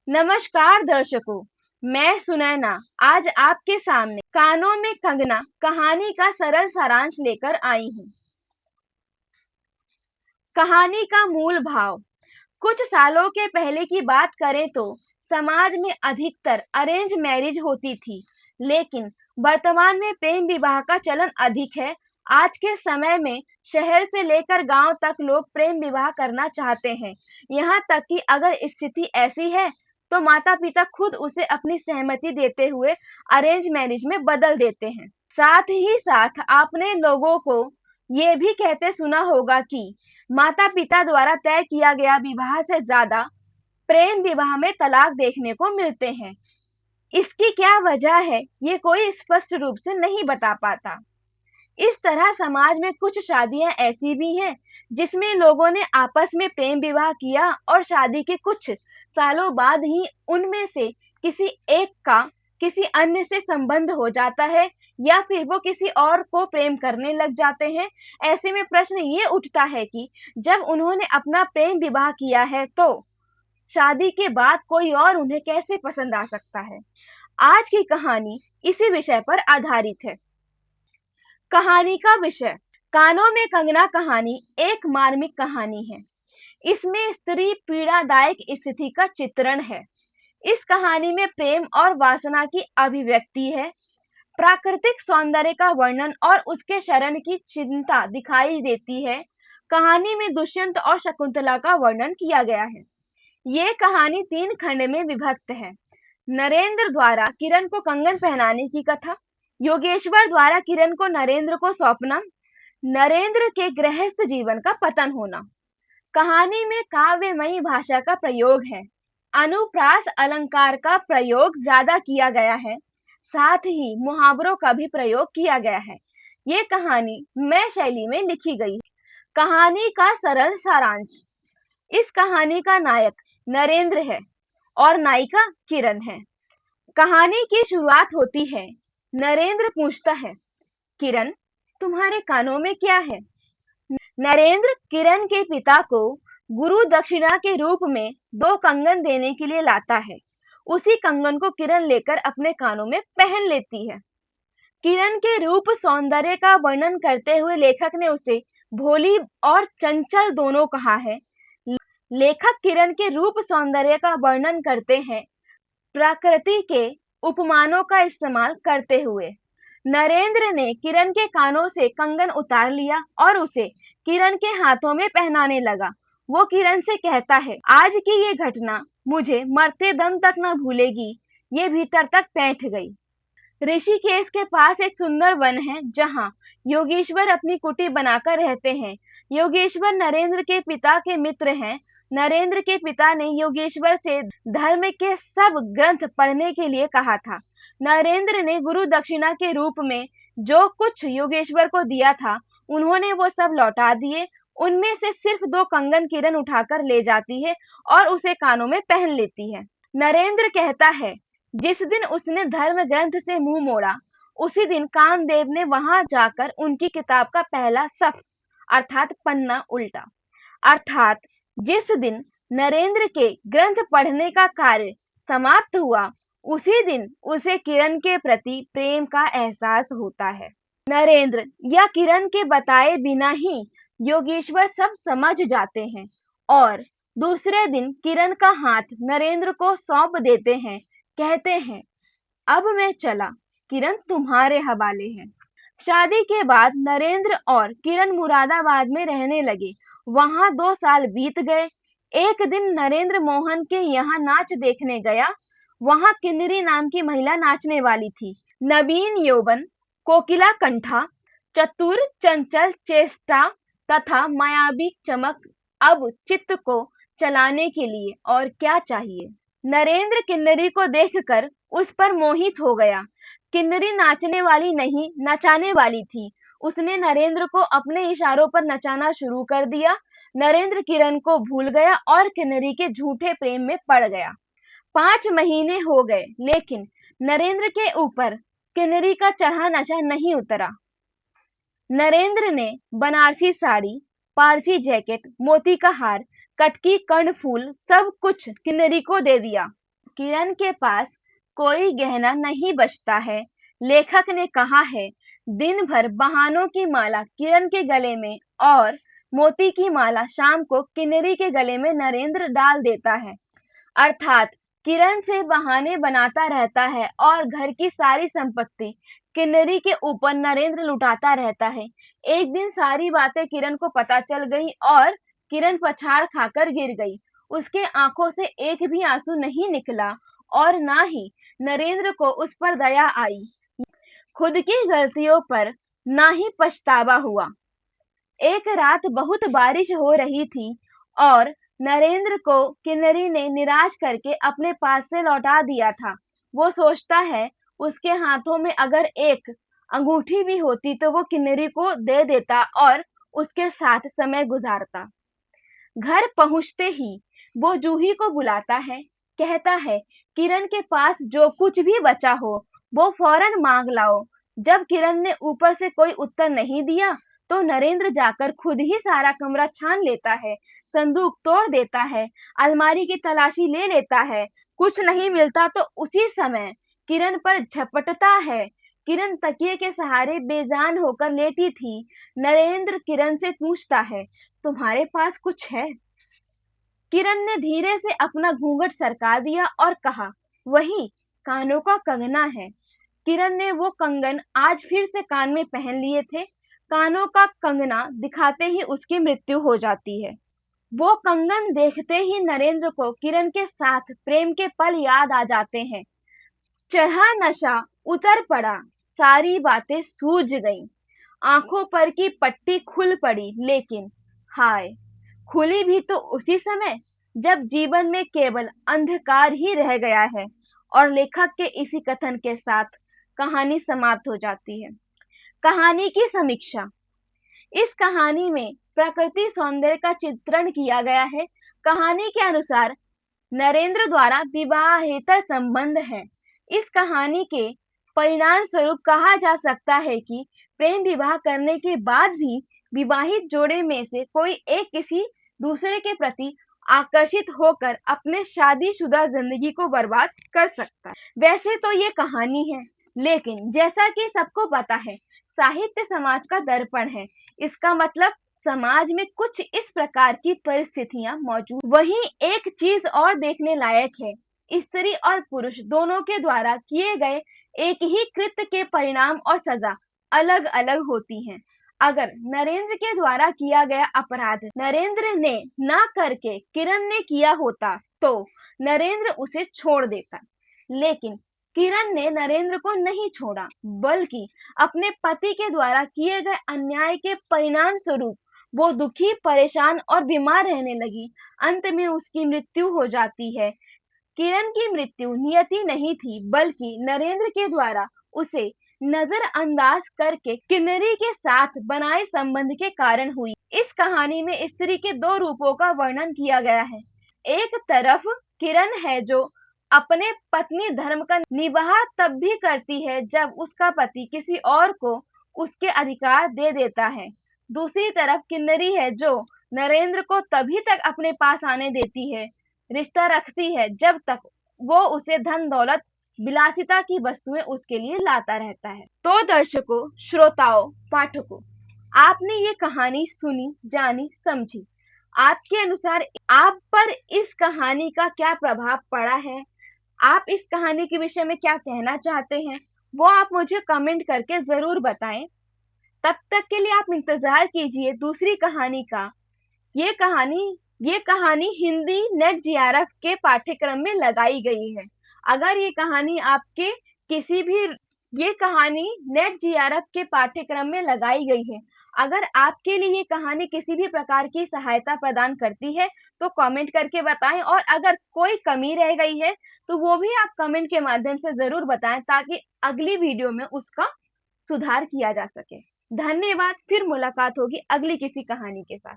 नमस्कार दर्शकों, मैं सुनैना आज आपके सामने कानों में कंगना कहानी का सरल सारांश लेकर आई हूँ। कहानी का मूल भाव। कुछ सालों के पहले की बात करें तो समाज में अधिकतर अरेंज मैरिज होती थी, लेकिन वर्तमान में प्रेम विवाह का चलन अधिक है। आज के समय में शहर से लेकर गांव तक लोग प्रेम विवाह करना चाहते हैं। यहाँ तक कि अगर स्थिति ऐसी है तो माता पिता खुद उसे अपनी सहमति देते हुए अरेंज मैरिज में बदल देते हैं। साथ ही साथ आपने लोगों को ये भी कहते सुना होगा कि माता पिता द्वारा तय किया गया विवाह से ज्यादा प्रेम विवाह में तलाक देखने को मिलते हैं। इसकी क्या वजह है, ये कोई स्पष्ट रूप से नहीं बता पाता। इस तरह समाज में कुछ शादियां ऐसी भी हैं जिसमें लोगों ने आपस में प्रेम विवाह किया और शादी के कुछ सालों बाद ही उनमें से किसी एक का किसी अन्य से संबंध हो जाता है या फिर वो किसी और को प्रेम करने लग जाते हैं। ऐसे में प्रश्न ये उठता है कि जब उन्होंने अपना प्रेम विवाह किया है तो शादी के बाद कोई और उन्हें कैसे पसंद आ सकता है। आज की कहानी इसी विषय पर आधारित है। कहानी का विषय। कानों में कंगना कहानी एक मार्मिक कहानी है। इसमें स्त्री पीड़ादायक स्थिति का चित्रण है। इस कहानी में प्रेम और वासना की अभिव्यक्ति है। प्राकृतिक सौंदर्य का वर्णन और उसके शरण की चिंता दिखाई देती है। कहानी में दुष्यंत और शकुंतला का वर्णन किया गया है। ये कहानी 3 खंड में विभक्त है। नरेंद्र द्वारा किरण को कंगन पहनाने की कथा, योगेश्वर द्वारा किरण को नरेंद्र को सौंपना, नरेंद्र के गृहस्थ जीवन का पतन होना। कहानी में काव्यमयी भाषा का प्रयोग है। अनुप्रास अलंकार का प्रयोग ज्यादा किया गया है। साथ ही मुहावरों का भी प्रयोग किया गया है। ये कहानी मैं शैली में लिखी गई। कहानी का सरल सारांश। इस कहानी का नायक नरेंद्र है और नायिका किरण है। कहानी की शुरुआत होती है। नरेंद्र पूछता है, किरण, तुम्हारे कानों में क्या है? नरेंद्र किरण के पिता को गुरु दक्षिणा के रूप में 2 कंगन देने के लिए लाता है। उसी कंगन को किरण लेकर अपने कानों में पहन लेती है। किरण के रूप सौंदर्य का वर्णन करते हुए लेखक ने उसे भोली और चंचल दोनों कहा है। लेखक किरण के रूप सौंदर्य का वर्णन करते हैं प्रकृति के उपमानों का इस्तेमाल करते हुए। नरेंद्र ने किरण के कानों से कंगन उतार लिया और उसे किरण के हाथों में पहनाने लगा। वो किरण से कहता है, आज की ये घटना मुझे मरते दम तक न भूलेगी। ये भीतर तक बैठ गई। ऋषिकेश के पास एक सुंदर वन है जहाँ योगेश्वर अपनी कुटी बनाकर रहते हैं। योगेश्वर नरेंद्र के पिता के मित्र हैं। नरेंद्र के पिता ने योगेश्वर से धर्म के सब ग्रंथ पढ़ने के लिए कहा था। नरेंद्र ने गुरु दक्षिणा के रूप में जो कुछ योगेश्वर को दिया था, उन्होंने वो सब लौटा दिए। उनमें से सिर्फ 2 कंगन किरण उठाकर ले जाती है और उसे कानों में पहन लेती है। नरेंद्र कहता है, जिस दिन उसने धर्म ग्रंथ से मुंह मोड़ा, उसी दिन कामदेव ने वहां जाकर उनकी किताब का पहला सफ अर्थात पन्ना उल्टा। अर्थात जिस दिन नरेंद्र के ग्रंथ पढ़ने का कार्य समाप्त हुआ, उसी दिन उसे किरण के प्रति प्रेम का एहसास होता है। नरेंद्र या किरण के बताए बिना ही योगेश्वर सब समझ जाते हैं और दूसरे दिन किरण का हाथ नरेंद्र को सौंप देते हैं। कहते हैं, अब मैं चला, किरण तुम्हारे हवाले है। शादी के बाद नरेंद्र और किरण मुरादाबाद में रहने लगे। वहां 2 साल बीत गए। एक दिन नरेंद्र मोहन के यहाँ नाच देखने गया। वहां किन्नरी नाम की महिला नाचने वाली थी। नवीन यौवन, कोकिला कंठा, चतुर चंचल चेष्टा तथा मायावी चमक। अब चित्त को चलाने के लिए और क्या चाहिए। नरेंद्र किन्नरी को देखकर उस पर मोहित हो गया। किन्नरी नाचने वाली नहीं, नचाने वाली थी। उसने नरेंद्र को अपने इशारों पर नचाना शुरू कर दिया। नरेंद्र किरण को भूल गया और किन्नरी के झूठे प्रेम में पड़ गया। 5 महीने हो गए, लेकिन नरेंद्र के ऊपर किन्नरी का चढ़ा नशा नहीं उतरा। नरेंद्र ने बनारसी साड़ी, पारसी जैकेट, मोती का हार, कटकी कर्णफूल सब कुछ किन्नरी को दे दिया। किरण के पास कोई गहना नहीं बचता है। लेखक ने कहा है, दिन भर बहानों की माला किरण के गले में और मोती की माला शाम को किन्नरी के गले में नरेंद्र डाल देता है। अर्थात किरण से बहाने बनाता रहता है और घर की सारी संपत्ति किन्नरी के ऊपर नरेंद्र लुटाता रहता है। एक दिन सारी बातें किरण को पता चल गई और किरण पछाड़ खाकर गिर गई। उसके आंखों से एक भी आंसू नहीं निकला और ना ही नरेंद्र को उस पर दया आई। खुद की गलतियों पर ना ही पछतावा हुआ। एक रात बहुत बारिश हो रही थी और नरेंद्र को किन्नरी ने निराश करके अपने पास से लौटा दिया था। वो सोचता है, उसके हाथों में अगर एक अंगूठी भी होती तो वो किन्नरी को दे देता और उसके साथ समय गुजारता। घर पहुंचते ही वो जूही को बुलाता है, कहता है, किरण के पास जो कुछ भी बचा हो वो फौरन मांग लाओ। जब किरण ने ऊपर से कोई उत्तर नहीं दिया तो नरेंद्र जाकर खुद ही सारा कमरा छान लेता है, संदूक तोड़ देता है, अलमारी की तलाशी ले लेता है। कुछ नहीं मिलता तो उसी समय किरण पर झपटता है। किरण तकिए के सहारे बेजान होकर लेटी थी। नरेंद्र किरण से पूछता है, तुम्हारे पास कुछ है? किरण ने धीरे से अपना घूंघट सरका दिया और कहा, वही कानों का कंगना है। किरण ने वो कंगन आज फिर से कान में पहन लिए थे। कानों का कंगना दिखाते ही उसकी मृत्यु हो जाती है। वो कंगन देखते ही नरेंद्र को किरण के साथ प्रेम के पल याद आ जाते हैं। चढ़ा नशा उतर पड़ा, सारी बातें सूझ गईं। आंखों पर की पट्टी खुल पड़ी, लेकिन हाय, खुली भी तो उसी समय जब जीवन में केवल अंधकार ही रह गया है। और लेखक के इसी कथन के साथ कहानी समाप्त हो जाती है। कहानी की समीक्षा। इस कहानी में प्रकृति सौंदर्य का चित्रण किया गया है। कहानी के अनुसार नरेंद्र द्वारा विवाहेतर संबंध है। इस कहानी के परिणाम स्वरूप कहा जा सकता है कि प्रेम विवाह करने के बाद भी विवाहित जोड़े में से कोई एक किसी दूसरे के प्रति आकर्षित होकर अपने शादीशुदा जिंदगी को बर्बाद कर सकता है। वैसे तो ये कहानी है, लेकिन जैसा कि सबको पता है, साहित्य समाज का दर्पण है। इसका मतलब समाज में कुछ इस प्रकार की परिस्थितियां मौजूद। वहीं एक चीज और देखने लायक है, स्त्री और पुरुष दोनों के द्वारा किए गए एक ही कृत्य के परिणाम और सजा अलग अलग होती हैं। अगर नरेंद्र के द्वारा किया गया अपराध नरेंद्र ने ना करके किरण ने किया होता तो नरेंद्र उसे छोड़ देता, लेकिन किरण ने नरेंद्र को नहीं छोड़ा, बल्कि अपने पति के द्वारा किए गए अन्याय के परिणाम स्वरूप वो दुखी, परेशान और बीमार रहने लगी। अंत में उसकी मृत्यु हो जाती है। किरण की मृत्यु नियति नहीं थी, बल्कि नरेंद्र के द्वारा उसे नजरअंदाज करके किन्नरी के साथ बनाए संबंध के कारण हुई। इस कहानी में स्त्री के दो रूपों का वर्णन किया गया है। एक तरफ किरण है जो अपने पत्नी धर्म का निवाह तब भी करती है जब उसका पति किसी और को उसके अधिकार दे देता है। दूसरी तरफ किन्नरी है जो नरेंद्र को तभी तक अपने पास आने देती है, रिश्ता रखती है, जब तक वो उसे धन दौलत विलासिता की वस्तुएं उसके लिए लाता रहता है। तो दर्शकों, श्रोताओं, पाठकों, आपने ये कहानी सुनी, जानी, समझी। आपके अनुसार आप पर इस कहानी का क्या प्रभाव पड़ा है? आप इस कहानी के विषय में क्या कहना चाहते हैं, वो आप मुझे कमेंट करके जरूर बताएं। तब तक के लिए आप इंतजार कीजिए दूसरी कहानी का। ये कहानी हिंदी नेट जीआरएफ के पाठ्यक्रम में लगाई गई है। अगर ये कहानी आपके किसी भी ये कहानी नेट जीआरएफ के पाठ्यक्रम में लगाई गई है, अगर आपके लिए ये कहानी किसी भी प्रकार की सहायता प्रदान करती है तो कमेंट करके बताएं, और अगर कोई कमी रह गई है तो वो भी आप कमेंट के माध्यम से जरूर बताएं, ताकि अगली वीडियो में उसका सुधार किया जा सके। धन्यवाद। फिर मुलाकात होगी अगली किसी कहानी के साथ।